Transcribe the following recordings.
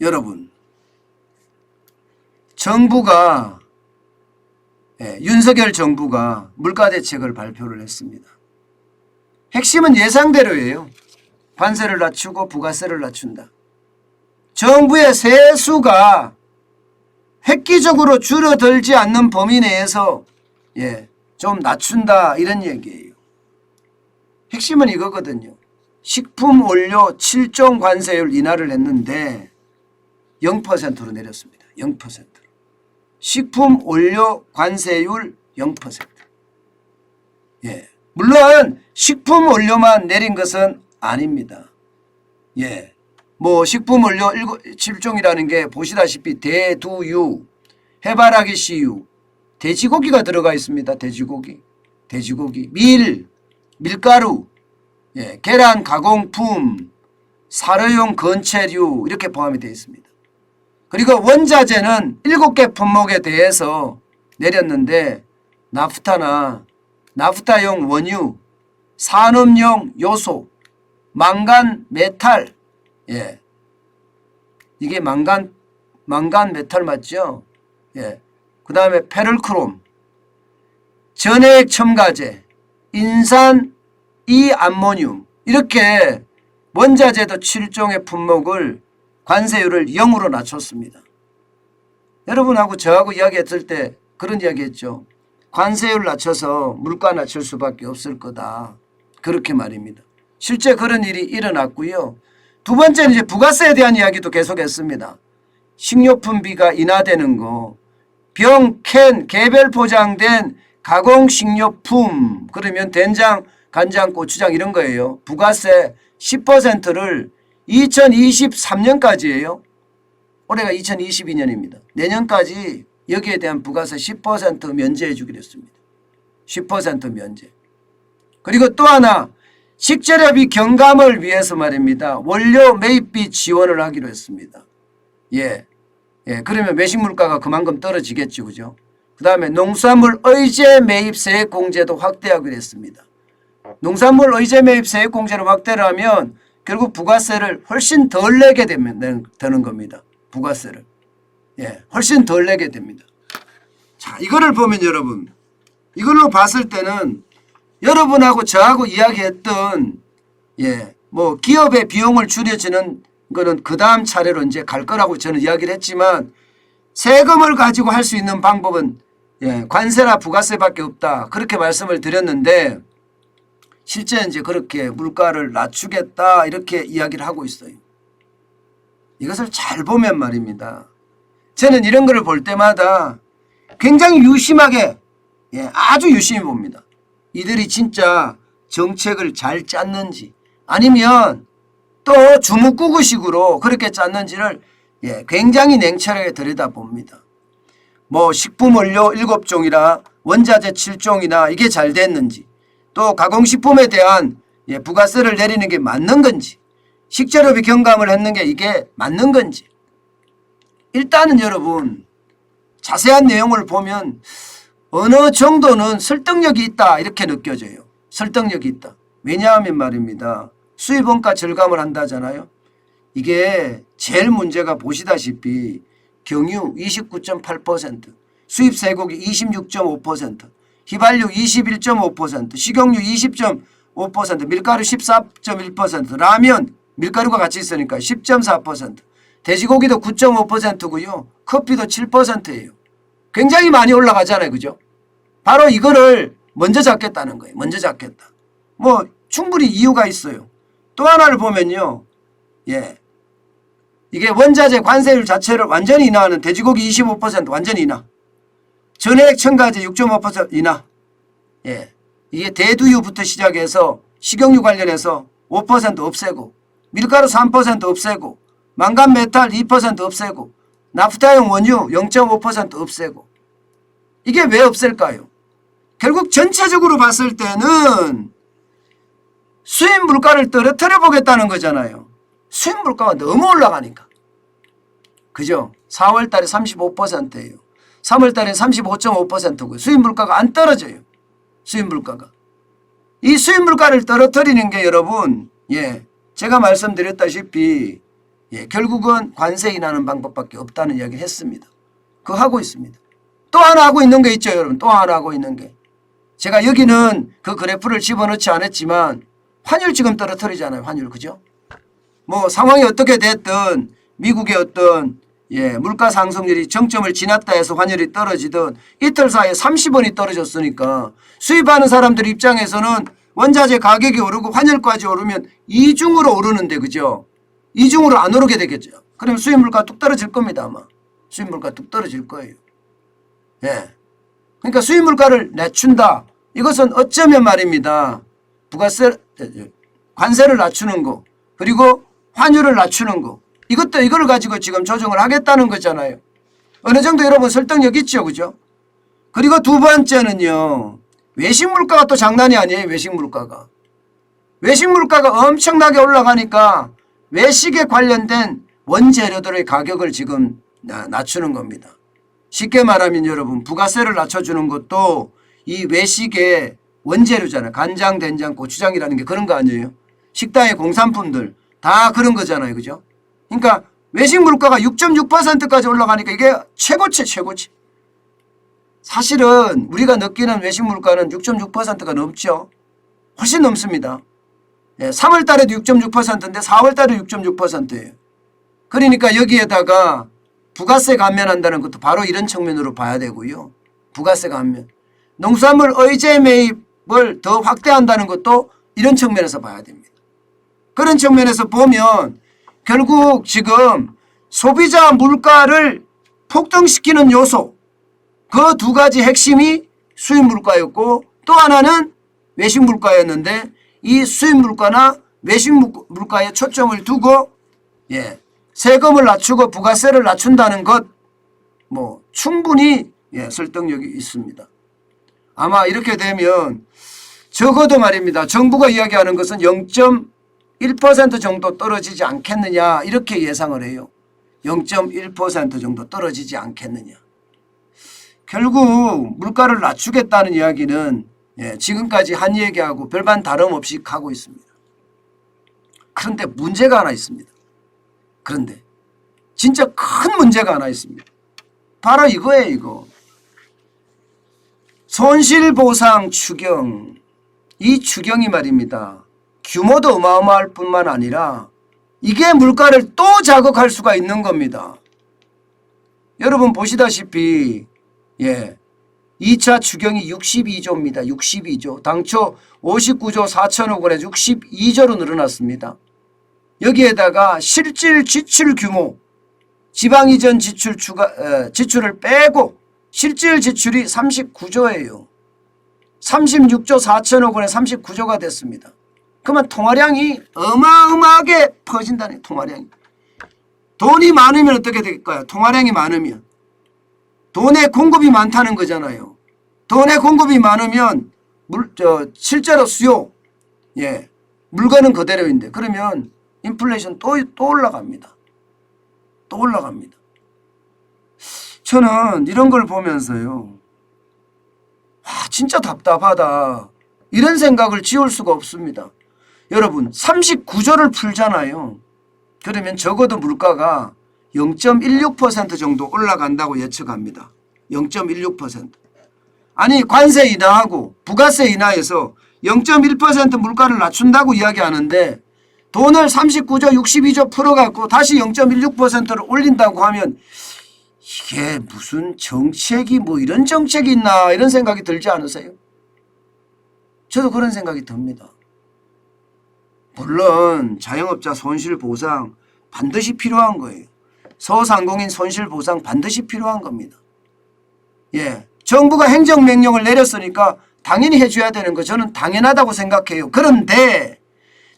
여러분, 정부가 윤석열 정부가 물가대책을 발표를 했습니다. 핵심은 예상대로예요. 관세를 낮추고 부가세를 낮춘다. 정부의 세수가 획기적으로 줄어들지 않는 범위 내에서 좀 낮춘다 이런 얘기예요. 핵심은 이거거든요. 식품 원료 7종 관세율 인하를 했는데 0%로 내렸습니다. 0%. 식품 원료 관세율 0%. 물론 식품 원료만 내린 것은 아닙니다. 뭐 식품 원료 7종이라는 게 보시다시피 대두유, 해바라기 씨유, 돼지고기가 들어가 있습니다. 돼지고기, 밀가루, 계란 가공품, 사료용 건체류 이렇게 포함이 되어 있습니다. 그리고 원자재는 7개 품목에 대해서 내렸는데 나프타용 원유, 산업용 요소, 망간 메탈, 이게 망간 메탈 맞죠? 그 다음에 페를크롬, 전해액 첨가제, 인산 이암모늄 이렇게 원자재도 7종의 품목을 관세율을 0으로 낮췄습니다. 여러분하고 저하고 이야기했을 때 그런 이야기했죠. 관세율 낮춰서 물가 낮출 수밖에 없을 거다. 그렇게 말입니다. 실제 그런 일이 일어났고요. 두 번째는 이제 부가세에 대한 이야기도 계속했습니다. 식료품비가 인하되는 거, 병, 캔, 개별 포장된 가공식료품, 그러면 된장, 간장, 고추장 이런 거예요. 부가세 10%를 2023년까지예요. 올해가 2022년입니다. 내년까지 여기에 대한 부가세 10% 면제해 주기로 했습니다. 10% 면제. 그리고 또 하나 식재료비 경감을 위해서 말입니다. 원료 매입비 지원을 하기로 했습니다. 그러면 외식물가가 그만큼 떨어지겠죠. 그죠? 그 다음에 농수산물 의제 매입 세액 공제도 확대하기로 했습니다. 농산물 의제 매입 세액 공제를 확대를 하면 결국 부가세를 훨씬 덜 내게 되는 겁니다. 부가세를. 훨씬 덜 내게 됩니다. 자, 이거를 보면 여러분, 이걸로 봤을 때는 여러분하고 저하고 이야기했던 뭐 기업의 비용을 줄여주는 거는 그 다음 차례로 이제 갈 거라고 저는 이야기를 했지만 세금을 가지고 할 수 있는 방법은 관세나 부가세밖에 없다. 그렇게 말씀을 드렸는데 실제 이제 그렇게 물가를 낮추겠다 이렇게 이야기를 하고 있어요. 이것을 잘 보면 말입니다. 저는 이런 거를 볼 때마다 굉장히 유심하게 아주 유심히 봅니다. 이들이 진짜 정책을 잘 짰는지 아니면 또 주먹구구식으로 그렇게 짰는지를 굉장히 냉철하게 들여다봅니다. 뭐 식품 원료 7종이나 원자재 7종이나 이게 잘 됐는지 또 가공식품에 대한 부가세를 내리는 게 맞는 건지 식재료비 경감을 했는 게 이게 맞는 건지 일단은 여러분 자세한 내용을 보면 어느 정도는 설득력이 있다 이렇게 느껴져요. 설득력이 있다. 왜냐하면 말입니다. 수입원가 절감을 한다잖아요. 이게 제일 문제가 보시다시피 경유 29.8%, 수입 쇠고기 26.5%, 휘발유 21.5%, 식용유 20.5%, 밀가루 14.1%, 라면 밀가루가 같이 있으니까 10.4%, 돼지고기도 9.5%고요. 커피도 7%예요. 굉장히 많이 올라가잖아요. 그죠? 바로 이거를 먼저 잡겠다는 거예요. 먼저 잡겠다. 뭐 충분히 이유가 있어요. 또 하나를 보면요. 이게 원자재 관세율 자체를 완전히 인하하는 돼지고기 25% 완전히 인하. 전해액 첨가제 6.5% 인하. 이게 대두유부터 시작해서 식용유 관련해서 5% 없애고 밀가루 3% 없애고 망간 메탈 2% 없애고 나프타용 원유 0.5% 없애고 이게 왜 없앨까요? 결국 전체적으로 봤을 때는 수입 물가를 떨어뜨려 보겠다는 거잖아요. 수입 물가가 너무 올라가니까. 그죠? 4월 달에 35%예요. 3월 달에 35.5%고요. 수입 물가가 안 떨어져요. 수입 물가가. 이 수입 물가를 떨어뜨리는 게 여러분 제가 말씀드렸다시피 예, 결국은 관세 인하하는 방법밖에 없다는 이야기를 했습니다. 그거 하고 있습니다. 또 하나 하고 있는 게 있죠, 여러분. 또 하나 하고 있는 게. 제가 여기는 그 그래프를 집어넣지 않았지만 환율 지금 떨어뜨리잖아요. 환율. 그죠? 뭐 상황이 어떻게 됐든 미국의 어떤 물가 상승률이 정점을 지났다 해서 환율이 떨어지든 이틀 사이에 30원이 떨어졌으니까 수입하는 사람들 입장에서는 원자재 가격이 오르고 환율까지 오르면 이중으로 오르는데 그죠? 이중으로 안 오르게 되겠죠. 그러면 수입 물가 뚝 떨어질 겁니다. 아마. 수입 물가 뚝 떨어질 거예요. 예. 그러니까 수입 물가를 낮춘다. 이것은 어쩌면 말입니다. 관세를 낮추는 거 그리고 환율을 낮추는 거 이거를 가지고 지금 조정을 하겠다는 거잖아요. 어느 정도 여러분 설득력 있죠. 그죠? 그리고 두 번째는요. 외식 물가가 또 장난이 아니에요. 외식 물가가. 외식 물가가 엄청나게 올라가니까 외식에 관련된 원재료들의 가격을 지금 낮추는 겁니다. 쉽게 말하면 여러분 부가세를 낮춰주는 것도 이 외식의 원재료잖아요. 간장, 된장, 고추장이라는 게 그런 거 아니에요. 식당의 공산품들 다 그런 거잖아요. 그죠? 그러니까 외식 물가가 6.6%까지 올라가니까 이게 최고치. 사실은 우리가 느끼는 외식 물가는 6.6%가 넘죠. 훨씬 넘습니다. 3월 달에도 6.6%인데 4월 달에 6.6%예요. 그러니까 여기에다가 부가세 감면한다는 것도 바로 이런 측면으로 봐야 되고요. 부가세 감면. 농수산물 의제 매입을 더 확대한다는 것도 이런 측면에서 봐야 됩니다. 그런 측면에서 보면 결국 지금 소비자 물가를 폭등시키는 요소 그 두 가지 핵심이 수입 물가였고 또 하나는 외식 물가였는데 이 수입 물가나 외식 물가에 초점을 두고 세금을 낮추고 부가세를 낮춘다는 것 뭐 충분히 설득력이 있습니다. 아마 이렇게 되면 적어도 말입니다. 정부가 이야기하는 것은 0.1% 정도 떨어지지 않겠느냐 이렇게 예상을 해요. 0.1% 정도 떨어지지 않겠느냐. 결국 물가를 낮추겠다는 이야기는 지금까지 한 얘기하고 별반 다름없이 가고 있습니다. 그런데 문제가 하나 있습니다. 그런데 진짜 큰 문제가 하나 있습니다. 바로 이거예요. 이거. 손실보상 추경. 이 추경이 말입니다. 규모도 어마어마할 뿐만 아니라 이게 물가를 또 자극할 수가 있는 겁니다. 여러분 보시다시피 2차 추경이 62조입니다. 62조. 당초 59조 4천억 원에 62조로 늘어났습니다. 여기에다가 실질 지출 규모 지방 이전 지출을 빼고 실질 지출이 39조예요. 36조 4천억 원에 39조가 됐습니다. 그러면 통화량이 어마어마하게 퍼진다는 통화량이. 돈이 많으면 어떻게 될까요? 통화량이 많으면. 돈의 공급이 많다는 거잖아요. 돈의 공급이 많으면 실제로 수요, 물건은 그대로인데 그러면 인플레이션 또 올라갑니다. 또 올라갑니다. 저는 이런 걸 보면서요. 진짜 답답하다. 이런 생각을 지울 수가 없습니다. 여러분 39조를 풀잖아요. 그러면 적어도 물가가 0.16% 정도 올라간다고 예측합니다. 0.16%. 아니 관세 인하하고 부가세 인하해서 0.1% 물가를 낮춘다고 이야기하는데 돈을 39조 62조 풀어갖고 다시 0.16%를 올린다고 하면 이게 무슨 정책이 뭐 이런 정책이 있나 이런 생각이 들지 않으세요? 저도 그런 생각이 듭니다. 물론 자영업자 손실보상 반드시 필요한 거예요. 소상공인 손실보상 반드시 필요한 겁니다. 정부가 행정명령을 내렸으니까 당연히 해줘야 되는 거 저는 당연하다고 생각해요. 그런데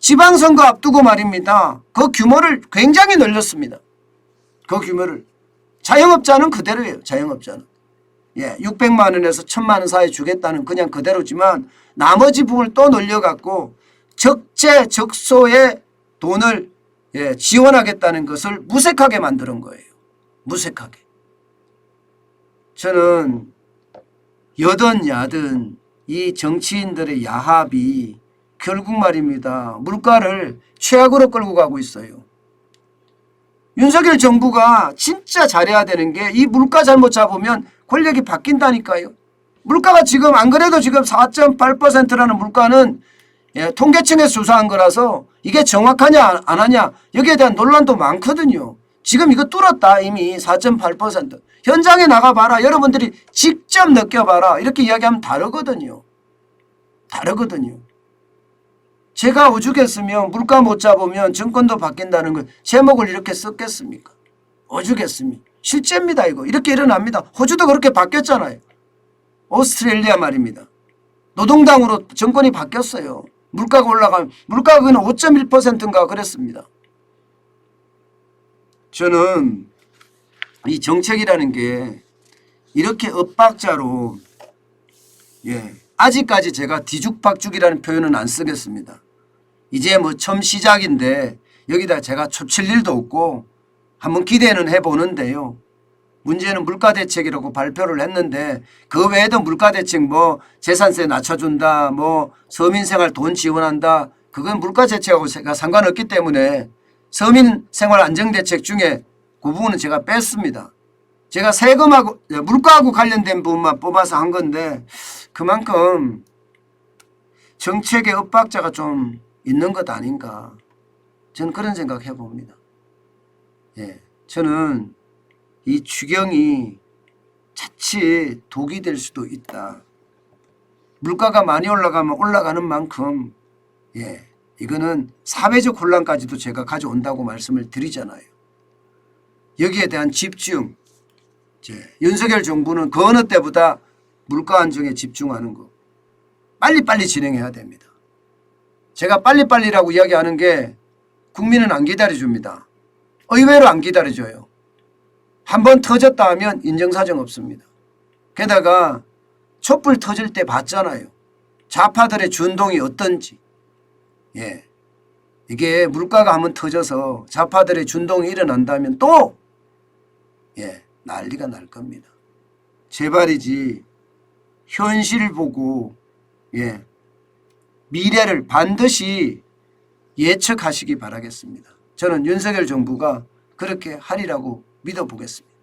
지방선거 앞두고 말입니다. 그 규모를 굉장히 늘렸습니다. 그 규모를. 자영업자는 그대로예요. 자영업자는. 600만 원에서 1000만 원 사이 주겠다는 그냥 그대로지만 나머지 부분을 또 늘려갖고 적재적소의 돈을 지원하겠다는 것을 무색하게 만드는 거예요. 무색하게. 저는 여든 야든 이 정치인들의 야합이 결국 말입니다. 물가를 최악으로 끌고 가고 있어요. 윤석열 정부가 진짜 잘해야 되는 게 이 물가 잘못 잡으면 권력이 바뀐다니까요. 물가가 지금 안 그래도 지금 4.8%라는 물가는 통계청에서 조사한 거라서 이게 정확하냐 안 하냐 여기에 대한 논란도 많거든요. 지금 이거 뚫었다 이미 4.8%. 현장에 나가봐라. 여러분들이 직접 느껴봐라. 이렇게 이야기하면 다르거든요. 다르거든요. 제가 오죽했으면 물가 못 잡으면 정권도 바뀐다는 걸 제목을 이렇게 썼겠습니까? 오죽했으면. 실제입니다 이거. 이렇게 일어납니다. 호주도 그렇게 바뀌었잖아요. 오스트레일리아 말입니다. 노동당으로 정권이 바뀌었어요. 물가가 올라가면 물가가 그냥 5.1%인가 그랬습니다. 저는 이 정책이라는 게 이렇게 엇박자로 아직까지 제가 뒤죽박죽이라는 표현은 안 쓰겠습니다. 이제 뭐 처음 시작인데 여기다 제가 초칠 일도 없고 한번 기대는 해보는데요. 문제는 물가대책이라고 발표를 했는데 그 외에도 물가대책 뭐 재산세 낮춰준다 뭐 서민생활 돈 지원한다 그건 물가대책하고 제가 상관없기 때문에 서민생활 안정대책 중에 그 부분은 제가 뺐습니다. 제가 세금하고 물가하고 관련된 부분만 뽑아서 한 건데 그만큼 정책의 엇박자가 좀 있는 것 아닌가 저는 그런 생각 해봅니다. 저는 이 추경이 자칫 독이 될 수도 있다. 물가가 많이 올라가면 올라가는 만큼 이거는 사회적 혼란까지도 제가 가져온다고 말씀을 드리잖아요. 여기에 대한 집중 윤석열 정부는 그 어느 때보다 물가 안정에 집중하는 거 빨리빨리 진행해야 됩니다. 제가 빨리빨리라고 이야기하는 게 국민은 안 기다려줍니다. 의외로 안 기다려줘요. 한번 터졌다 하면 인정사정 없습니다. 게다가 촛불 터질 때 봤잖아요. 좌파들의 준동이 어떤지. 이게 물가가 한번 터져서 좌파들의 준동이 일어난다면 또 난리가 날 겁니다. 제발이지 현실을 보고 미래를 반드시 예측하시기 바라겠습니다. 저는 윤석열 정부가 그렇게 하리라고 믿어보겠습니다.